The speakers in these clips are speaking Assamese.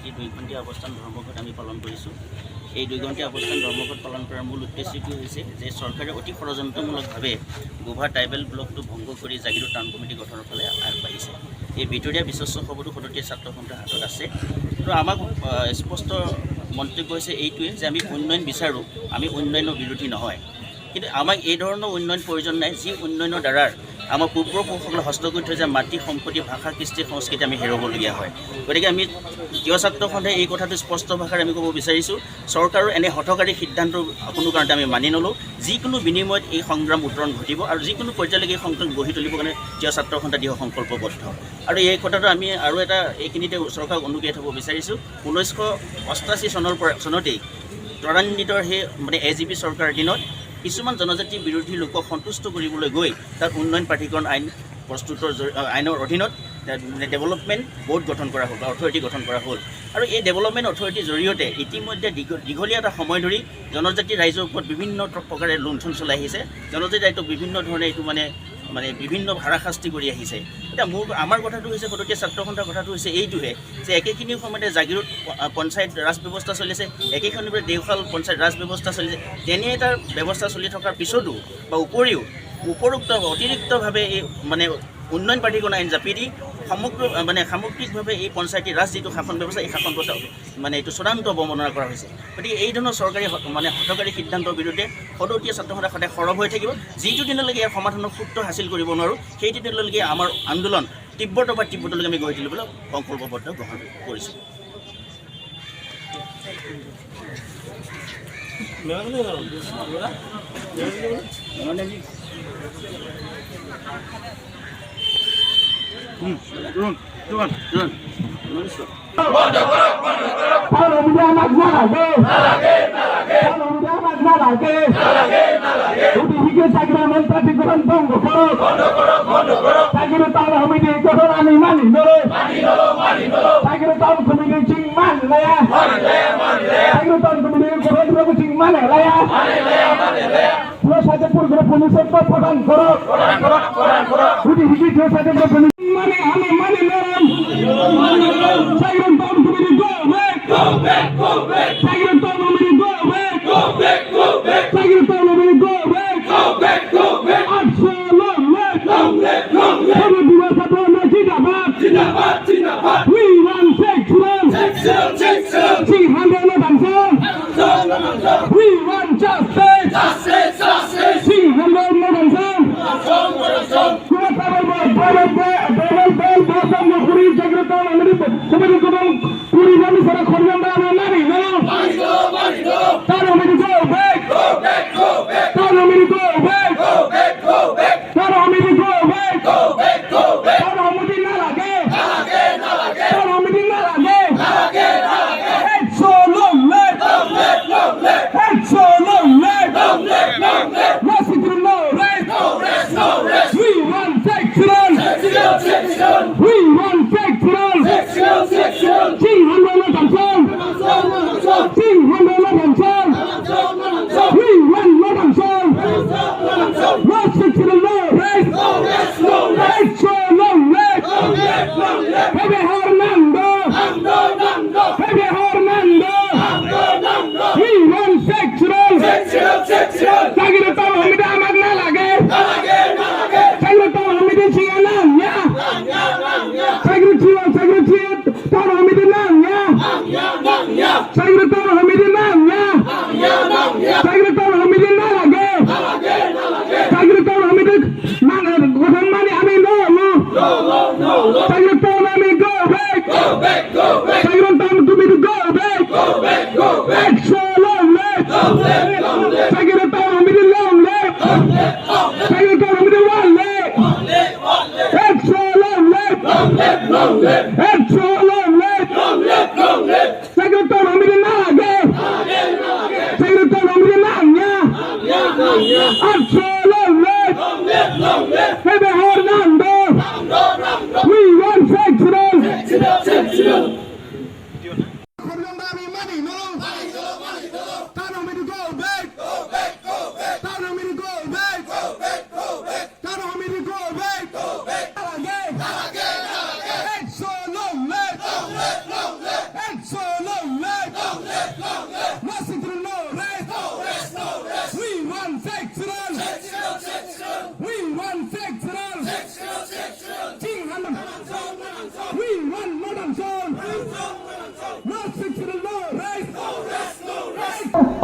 আজি 2 ঘণ্টীয়া অৱস্থান ধৰ্মঘট আমি পালন কৰিছোঁ। এই 2 ঘণ্টীয়া অৱস্থান ধৰ্মঘট পালন কৰাৰ মূল উদ্দেশ্যটো হৈছে যে চৰকাৰে অতি ষড়যন্ত্ৰমূলকভাৱে গোভা ট্ৰাইবেল ব্লকটো ভংগ কৰি জাগিৰোড টাউন কমিটি গঠনৰ ফালে আগবাঢ়িছে। এই ভিতৰীয়া বিশ্বস্ত খবৰটো সদতীয়া ছাত্ৰ সন্থাৰ হাতত আছে। তো আমাক স্পষ্ট মন্তব্য হৈছে এইটোৱে যে আমি উন্নয়ন বিচাৰোঁ, আমি উন্নয়নৰ বিৰোধী নহয়। কিন্তু আমাক এই ধৰণৰ উন্নয়ন প্ৰয়োজন নাই যি উন্নয়নৰ দ্বাৰা আমাৰ পূৰ্বপুৰুষসকলে হস্ত কৰি থৈ যে মাটি সম্পত্তি ভাষা কৃষ্টি সংস্কৃতি আমি হেৰুৱাবলগীয়া হয়। গতিকে আমি থিয় ছাত্ৰ সন্থাই এই কথাটো স্পষ্ট ভাষাৰে আমি ক'ব বিচাৰিছোঁ, চৰকাৰৰ এনে হঠকাৰী সিদ্ধান্ত কোনো কাৰণতে আমি মানি নলওঁ। যিকোনো বিনিময়ত এই সংগ্ৰাম উত্তৰণ ঘটিব আৰু যিকোনো পৰ্যায়লৈকে এই সংগ্ৰাম গঢ়ি তুলিবৰ কাৰণে থিয় ছাত্ৰ সন্থা দৃঢ় সংকল্পবদ্ধ। আৰু এই কথাটো আমি আৰু এটা এইখিনিতে চৰকাৰক অনুজ্ঞাত হ'ব বিচাৰিছোঁ, 1988 চনতেই ত্বৰান্বিত সেই AGP চৰকাৰৰ দিনত কিছুমান জনজাতি বিৰোধী লোকক সন্তুষ্ট কৰিবলৈ গৈ তাত উন্নয়ন প্ৰাধিকৰণ আইন প্ৰস্তুতৰ আইনৰ অধীনত ডেভেলপমেণ্ট বোৰ্ড গঠন কৰা হ'ল বা অথৰিটি গঠন কৰা হ'ল। আৰু এই ডেভেলপমেণ্ট অথৰিটিৰ জৰিয়তে ইতিমধ্যে দীঘলীয়া এটা সময় ধৰি জনজাতি ৰাইজৰ ওপৰত বিভিন্ন প্ৰকাৰে লুণ্ঠন চলাই আহিছে। জনজাতি ৰাইজক বিভিন্ন ধৰণে এইটো বিভিন্ন হাৰাশাস্তি কৰি আহিছে। এতিয়া আমাৰ কথাটো হৈছে সদতীয়া ছাত্ৰ সন্থাৰ কথাটো হৈছে এইটোহে যে একেখিনি সময়তে জাগিৰোড পঞ্চায়ত ৰাজ ব্যৱস্থা চলিছে, একেখিনি সময়তে দেওশাল পঞ্চায়ত ৰাজ ব্যৱস্থা চলিছে। তেনে এটা ব্যৱস্থা চলি থকাৰ পিছতো বা উপৰিও অতিৰিক্তভাৱে এই উন্নয়ন প্ৰাধিকৰণ আইন জাপি দি সামগ্ৰিকভাৱে এই পঞ্চায়তী ৰাজ যিটো শাসন ব্যৱস্থা এই শাসন ব্যৱস্থা এইটো চূড়ান্ত অৱমাননা কৰা হৈছে। গতিকে এই ধৰণৰ চৰকাৰী হঠকাৰী সিদ্ধান্তৰ বিৰুদ্ধে সদতীয়া ছাত্ৰ সন্থা সদায় সৰব হৈ থাকিব। যিটো দিনলৈকে ইয়াৰ সমাধানৰ সূত্ৰ হাসিল কৰিব নোৱাৰোঁ সেই দিনলৈকে আমাৰ আন্দোলন তীব্ৰতলৈকে আমি গঢ়ি তুলিবলৈ সংকল্পবদ্ধ গ্ৰহণ কৰিছোঁ। Long live!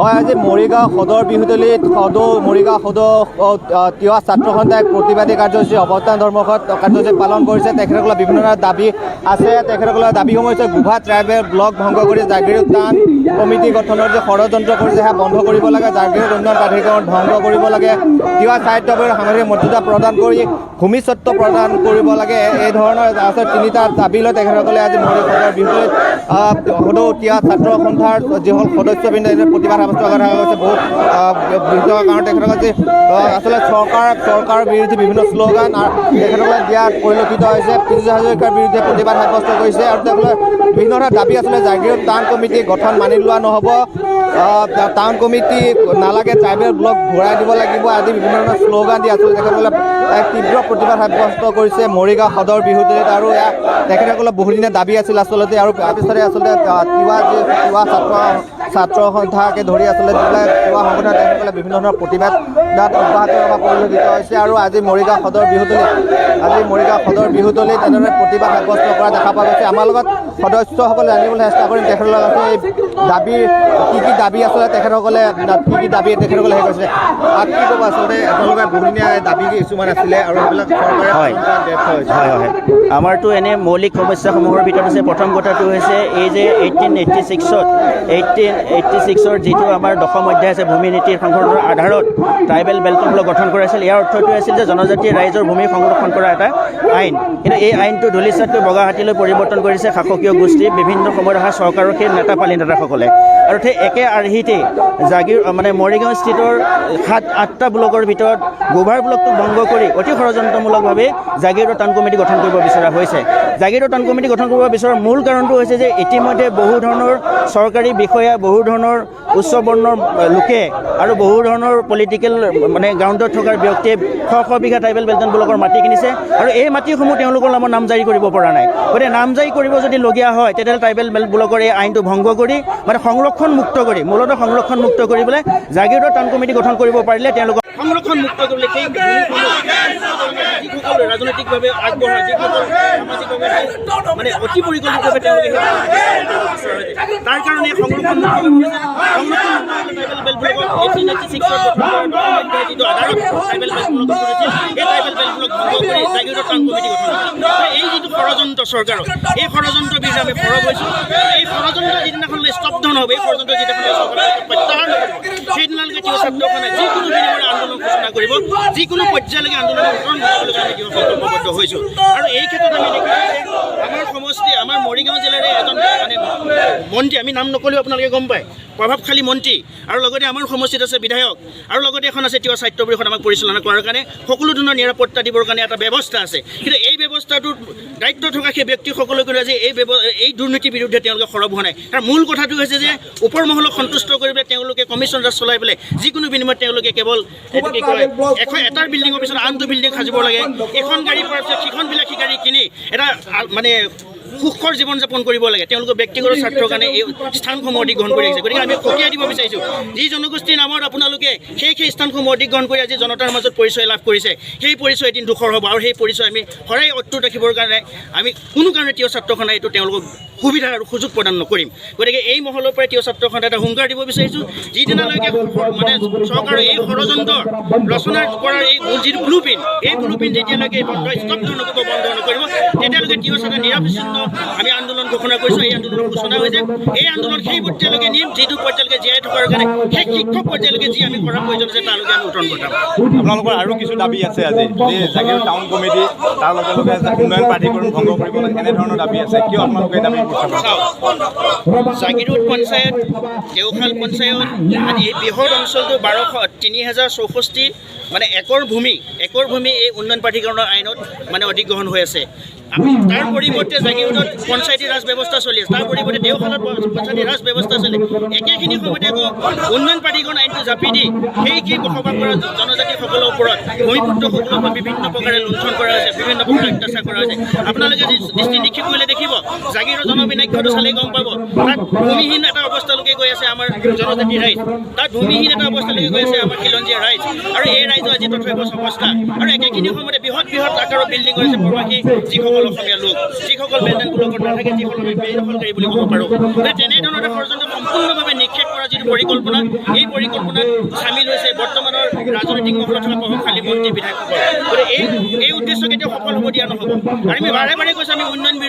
হয়, আজি মৰিগাঁও সদৰ বিহুতলীত মৰিগাঁও সদৰ তিৱা ছাত্ৰ সন্থাই প্ৰতিবাদী কাৰ্যসূচী অৱস্থান ধৰ্মঘট কাৰ্যসূচী পালন কৰিছে। তেখেতসকলৰ বিভিন্ন ধৰণৰ দাবী আছে। তেখেতসকলৰ দাবীসমূহ হৈছে গোভা ট্ৰাইবেল ব্লক ভংগ কৰি জাগিৰোড টাউন কমিটি গঠনৰ যে ষড়যন্ত্ৰ কৰিছে সেয়া বন্ধ কৰিব লাগে। জাগিৰোড উন্নয়ন প্ৰাধিকৰণ ভংগ কৰিব লাগে। তিৱা সাহিত্য আৰু সামাজিক মৰ্যাদা প্ৰদান কৰি ভূমিস্বত্ব প্ৰদান কৰিব লাগে। এই ধৰণৰ আছে তিনিটা দাবী লৈ তেখেতসকলে আজি মৰিগাঁও বিহুতলীত সদৌ তিৱা ছাত্ৰ সন্থাৰ যিসকল সদস্যবৃন্দ প্ৰতিবাদ সাব্যস্ত কৰা হৈছে। বহুত বিভিন্ন কাৰণ তেখেতসকলে আচলতে চৰকাৰৰ বিৰুদ্ধে বিভিন্ন শ্লোগান তেখেতসকলে দিয়াত পৰিলক্ষিত হৈছে। পীযুষ হাজৰিকাৰ বিৰুদ্ধে প্ৰতিবাদ সাব্যস্ত কৰিছে আৰু তেওঁলোকৰ বিভিন্ন ধৰণৰ দাবী আচলতে জাগিৰোড টাউন কমিটি গঠন মানি লোৱা নহ'ব, টাউন কমিটি নালাগে, ট্ৰাইবেল ব্লক ঘূৰাই দিব লাগিব আদি বিভিন্ন ধৰণৰ শ্লোগান দি আচলতে তেখেতসকলে এক তীব্ৰ প্ৰতিবাদ সাব্যস্ত কৰিছে মৰিগাঁও সদৰ বিহুতলীত। আৰু তেখেতসকলৰ বহুদিনীয়া দাবী আছিল আচলতে। আৰু তাৰপিছতে আচলতে তিৱা ছাত্ৰ সন্থাকে ধৰি আচলতে যিবিলাক তিৱা সংগঠন তেখেতসকলে বিভিন্ন ধৰণৰ প্ৰতিবাদ অব্যাহত ৰখা পৰিলক্ষিত হৈছে। আৰু আজি মৰিগাঁও সদৰ বিহুতলীত এনেদৰে প্ৰতিবাদ সাব্যস্ত কৰা দেখা পোৱা গৈছে। আমাৰ লগত সদস্যসকলে জানিবলৈ চেষ্টা কৰিম তেখেতসকলে আছে এই দাবীৰ কি দাবী আচলতে তেখেতসকলে কি দাবী তেখেতসকলে হেৰি কৰিছে কি ক'ব আচলতে আপোনালোকৰ বহুদিনীয়া দাবী কিছুমান আছিলে আৰু সেইবিলাক চৰকাৰে হয় আমাৰতো এনে মৌলিক সমস্যাসমূহৰ ভিতৰত আছে। প্ৰথম কথাটো হৈছে এই যে 1886ৰ যিটো আমাৰ দশম অধ্যায় আছে ভূমি নীতিৰ সংশোধনৰ আধাৰত ট্ৰাইবেল বেল্ট ব্লক গঠন কৰা হৈছিল। ইয়াৰ অৰ্থটো আছিল যে জনজাতীয় ৰাইজৰ ভূমি সংৰক্ষণ কৰা এটা আইন। কিন্তু এই আইনটো ধূলিচাতকৈ বগা হাতীলৈ পৰিৱৰ্তন কৰিছে শাসকীয় গোষ্ঠী বিভিন্ন সময়ত অহা চৰকাৰৰ সেই নেতাসকলে। আৰু সেই একে আৰ্হিতে মৰিগাঁও স্থিতৰ 7-8টা ব্লকৰ ভিতৰত গোভাৰ ব্লকটো ভংগ কৰি অতি ষড়যন্ত্ৰমূলকভাৱে জাগিৰোড টাউন কমিটি গঠন কৰিব বিচৰা হৈছে। জাগিৰোড টাউন কমিটি গঠন কৰিব বিচৰাৰ মূল কাৰণটো হৈছে যে ইতিমধ্যে বহু ধৰণৰ চৰকাৰী বিষয়া, বহু ধৰণৰ উচ্চ বৰ্ণৰ লোকে আৰু বহু ধৰণৰ পলিটিকেল গ্ৰাউণ্ডত থকা ব্যক্তিয়ে শ বিঘা ট্ৰাইবেল বেল্ট ব্লকৰ মাটি কিনিছে আৰু এই মাটিসমূহ তেওঁলোকৰ নামত নামজাৰি কৰিব পৰা নাই। গতিকে নামজাৰি কৰিব যদি লগীয়া হয় তেতিয়াহ'লে ট্ৰাইবেল বেল্ট ব্লকৰ এই আইনটো ভংগ কৰি সংৰক্ষণ মুক্ত কৰি পেলাই জাগিৰোড টাউন কমিটি গঠন কৰিব পাৰিলে তেওঁলোকক সংৰক্ষণ মুক্ত কৰিলে সেই যিসকল ৰাজনৈতিকভাৱে আগবঢ়া, যিসকল সামাজিকভাৱে অতি পৰিকল্পিতভাৱে তেওঁলোকে তাৰ কাৰণে সংৰক্ষণ এই যিটো ষড়যন্ত্ৰ চৰকাৰৰ এই ষড়যন্ত্ৰৰ বিৰুদ্ধে আমি সৰব হৈছোঁ। এই ষড়যন্ত্ৰ যিদিনাখনলৈ স্তব্ধ নহ'ব, এই ষড়যন্ত্ৰ যিদিনাখনলৈ প্ৰত্যাহাৰ নকৰিব, সেইদিনালৈকে তিৱা ছাত্ৰখনে যিকোনো বিনিময়ৰ আন্দোলন ঘোষণা কৰিব, যিকোনো পৰ্যায়লৈকে আন্দোলন আমি সংকল্পবদ্ধ হৈছোঁ। আৰু এই ক্ষেত্ৰত আমি দেখিছোঁ যে আমাৰ সমষ্টি, আমাৰ মৰিগাঁও জিলাৰে এজন মন্ত্ৰী, আমি নাম নকলেও আপোনালোকে গম পায়, প্ৰভাৱশালী মন্ত্ৰী আৰু লগতে আমাৰ সমষ্টিত আছে বিধায়ক আৰু লগতে এখন আছে তিৱা সাহিত্য পৰিষদ আমাক পৰিচালনা কৰাৰ কাৰণে সকলো ধৰণৰ নিৰাপত্তা দিবৰ কাৰণে এটা ব্যৱস্থা আছে। কিন্তু এই ব্যৱস্থাটোৰ দায়িত্ব থকা সেই ব্যক্তিসকলক আজি এই দুৰ্নীতিৰ বিৰুদ্ধে তেওঁলোকে সৰব হোৱা নাই। তাৰ মূল কথাটো হৈছে যে ওপৰ মহলক সন্তুষ্ট কৰি পেলাই তেওঁলোকে কমিশ্যন ৰাজ চলাই পেলাই যিকোনো বিনিময়ত তেওঁলোকে কেৱল এটাৰ বিল্ডিঙৰ পিছত আনটো বিল্ডিং সাজিব লাগে, এখন গাড়ী পোৱাৰ পিছত সিখন বিলাসী গাড়ী কিনি এটা সুখৰ জীৱন যাপন কৰিব লাগে। তেওঁলোকৰ ব্যক্তিগত স্বাৰ্থৰ কাৰণে এই স্থানসমূহ অধিগ্ৰহণ কৰি আহিছে। গতিকে আমি সকীয়াই দিব বিচাৰিছোঁ যি জনগোষ্ঠীৰ নামত আপোনালোকে সেই স্থানসমূহ অধিগ্ৰহণ কৰি আজি জনতাৰ মাজত পৰিচয় লাভ কৰিছে, সেই পৰিচয় এদিন দুখৰ হ'ব। আৰু সেই পৰিচয় আমি সদায় অটুট ৰাখিবৰ কাৰণে আমি কোনো কাৰণে তিৱা ছাত্ৰখনে এইটো তেওঁলোকক সুবিধা আৰু সুযোগ প্ৰদান নকৰিম। গতিকে এই মহলৰ পৰাই তিৱা ছাত্ৰখনে এটা হুংকাৰ দিব বিচাৰিছোঁ, যিদিনালৈকে চৰকাৰৰ এই ষড়যন্ত্ৰ ৰচনা কৰাৰ এই যিটো ব্লু প্ৰিণ্ট, এই ব্লু প্ৰিণ্ট যেতিয়ালৈকে স্তব্ধ নকৰিব, বন্ধ নকৰিব, তেতিয়ালৈকে তিৱা ছাত্ৰ নিৰবিচ্ছিন্ন আমি আন্দোলন ঘোষণা কৰিছোঁ। এই আন্দোলন ঘোষণা হৈছে, এই আন্দোলন সেই পৰ্যায়লৈকে নিম যিটো পৰ্যায়লৈকে জীয়াই থকাৰ কাৰণে সেই শিক্ষক পৰ্যায়লৈকে যি আমি কৰাৰ প্ৰয়োজন আছে তালৈকে আমি উত্তৰণ ঘটাম। আপোনালোকৰ আৰু কিছু দাবী আছে আজি যে জাগিৰোড টাউন কমিটি তাৰ লগে লগে উন্নয়ন প্ৰাধিকৰণ ভংগ কৰিব লাগে, এনেধৰণৰ দাবী আছে। কিয় আপোনালোকে দাবী জাগিৰোড পঞ্চায়ত, দেওশাল পঞ্চায়ত আদি এই বৃহৎ অঞ্চলটো 3064 একৰ ভূমি এই উন্নয়ন প্ৰাধিকৰণৰ আইনত অধিগ্ৰহণ হৈ আছে। তাৰ পৰিৱৰ্তে জাগিৰোডত পঞ্চায়তী ৰাজ ব্যৱস্থা চলি আছে, তাৰ পৰিৱৰ্তে দেওশালত পঞ্চায়তী ৰাজ ব্যৱস্থা চলে। একেখিনি সময়তে আকৌ উন্নয়ন প্ৰাধিকৰণ আইনটো জাপি দি সেই বসবাস কৰা জনজাতিসকলৰ ওপৰত ভূমিপুত্ৰসকলৰ ওপৰত বিভিন্ন প্ৰকাৰে লুণ্ঠন কৰা হৈছে, বিভিন্ন প্ৰকাৰে অত্যাচাৰ কৰা হৈছে। আপোনালোকে যি দৃষ্টি নিক্ষেপ কৰিলে দেখিব, জাগিৰোড জনবিনাক্যটো চালেই গম পাব, তাত ভূমিহীন এটা অৱস্থালৈকে গৈ আছে আমাৰ জনজাতি ৰাইজ, তাত ভূমিহীন এটা অৱস্থালৈকে গৈ আছে আমাৰ খিলঞ্জীয়া ৰাইজ। আৰু এই ৰাইজৰ আজি তথ্য অৱস্থা আৰু একেখিনি সময়তে বৃহৎ আকাৰৰ বিল্ডিং হৈছে প্ৰবাসী যিসকল যিসকল অসমীয়া লোক, যিসকল বেলডান ব্লকত নাথাকে, যিসকল আমি বেদখলকাৰী বুলি ক'ব পাৰোঁ। গতিকে তেনেধৰণৰ এটা ষড়যন্ত্ৰ সম্পূৰ্ণভাৱে নিক্ষেপ কৰা যিটো পৰিকল্পনা, এই পৰিকল্পনাত চামিল হৈছে বৰ্তমানৰ ৰাজনৈতিক মহলত থকা প্ৰভাৱশালী মন্ত্ৰী বিধায়কসকল। গতিকে এই উদ্দেশ্য কেতিয়াও সফল হ'ব দিয়া নহ'ব। আৰু আমি বাৰে বাৰে কৈছোঁ আমি উন্নয়ন বিৰোধী